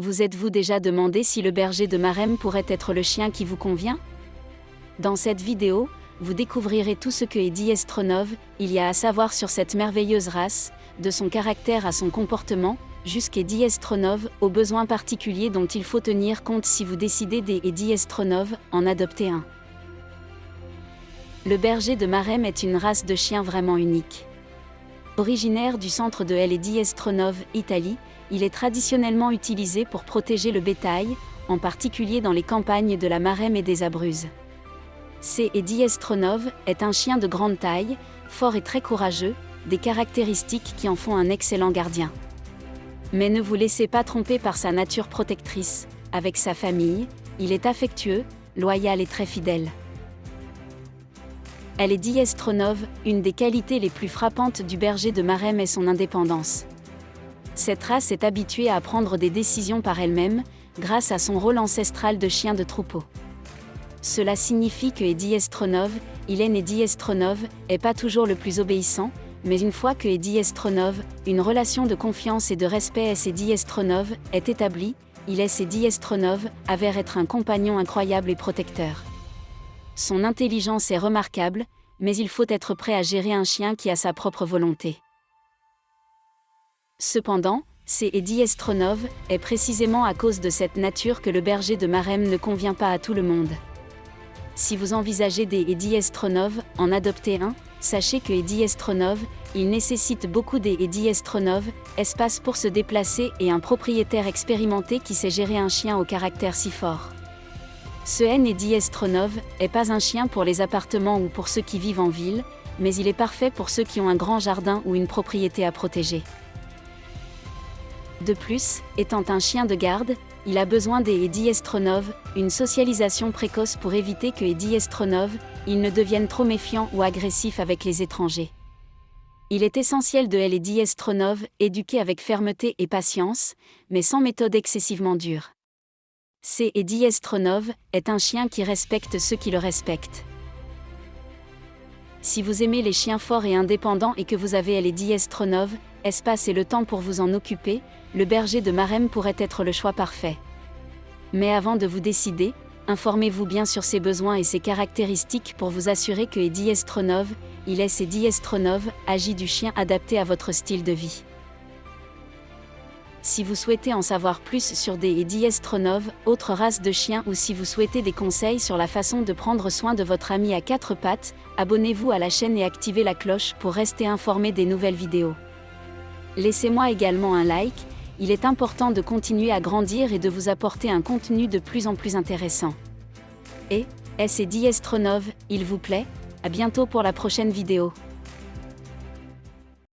Vous êtes-vous déjà demandé si le berger de Marem pourrait être le chien qui vous convient? Dans cette vidéo, vous découvrirez tout ce que Eddie Estronov il y a à savoir sur cette merveilleuse race, de son caractère à son comportement, jusqu'Eddie Estronov aux besoins particuliers dont il faut tenir compte si vous décidez d'Eddie Estronov en adopter un. Le berger de Marem est une race de chien vraiment unique. Originaire du centre de Eddie Estronov, Italie, il est traditionnellement utilisé pour protéger le bétail, en particulier dans les campagnes de la Marem et des Abruzzes. Eddie Estronov est un chien de grande taille, fort et très courageux, des caractéristiques qui en font un excellent gardien. Mais ne vous laissez pas tromper par sa nature protectrice, avec sa famille, il est affectueux, loyal et très fidèle. Eddie Estronov, une des qualités les plus frappantes du berger de Marem est son indépendance. Cette race est habituée à prendre des décisions par elle-même, grâce à son rôle ancestral de chien de troupeau. Cela signifie que Eddie Estronov, Eddie Estronov, est pas toujours le plus obéissant, mais une fois que Eddie Estronov, une relation de confiance et de respect Eddie Estronov, est établie, Eddie Estronov avère être un compagnon incroyable et protecteur. Son intelligence est remarquable, mais il faut être prêt à gérer un chien qui a sa propre volonté. Cependant, Eddie Estronov est précisément à cause de cette nature que le berger de Marem ne convient pas à tout le monde. Si vous envisagez d'Eddie Estronov en adopter un, sachez que Eddie Estronov, il nécessite beaucoup d'Eddie Estronov, espace pour se déplacer et un propriétaire expérimenté qui sait gérer un chien au caractère si fort. Eddie Estronov est pas un chien pour les appartements ou pour ceux qui vivent en ville, mais il est parfait pour ceux qui ont un grand jardin ou une propriété à protéger. De plus, étant un chien de garde, il a besoin d'Eddie Estronov, une socialisation précoce pour éviter que Eddie Estronov, il ne devienne trop méfiant ou agressif avec les étrangers. Il est essentiel de Eddie Estronov, éduquer avec fermeté et patience, mais sans méthode excessivement dure. Eddie Estronov est un chien qui respecte ceux qui le respectent. Si vous aimez les chiens forts et indépendants et que vous avez Eddie Estronov, espace et le temps pour vous en occuper, le berger de Marem pourrait être le choix parfait. Mais avant de vous décider, informez-vous bien sur ses besoins et ses caractéristiques pour vous assurer que Eddie Estronov, Eddie Estronov, agit du chien adapté à votre style de vie. Si vous souhaitez en savoir plus sur Eddie Estronov, autre race de chiens ou si vous souhaitez des conseils sur la façon de prendre soin de votre ami à quatre pattes, abonnez-vous à la chaîne et activez la cloche pour rester informé des nouvelles vidéos. Laissez-moi également un like, il est important de continuer à grandir et de vous apporter un contenu de plus en plus intéressant. Eddie Estronov, il vous plaît? À bientôt pour la prochaine vidéo.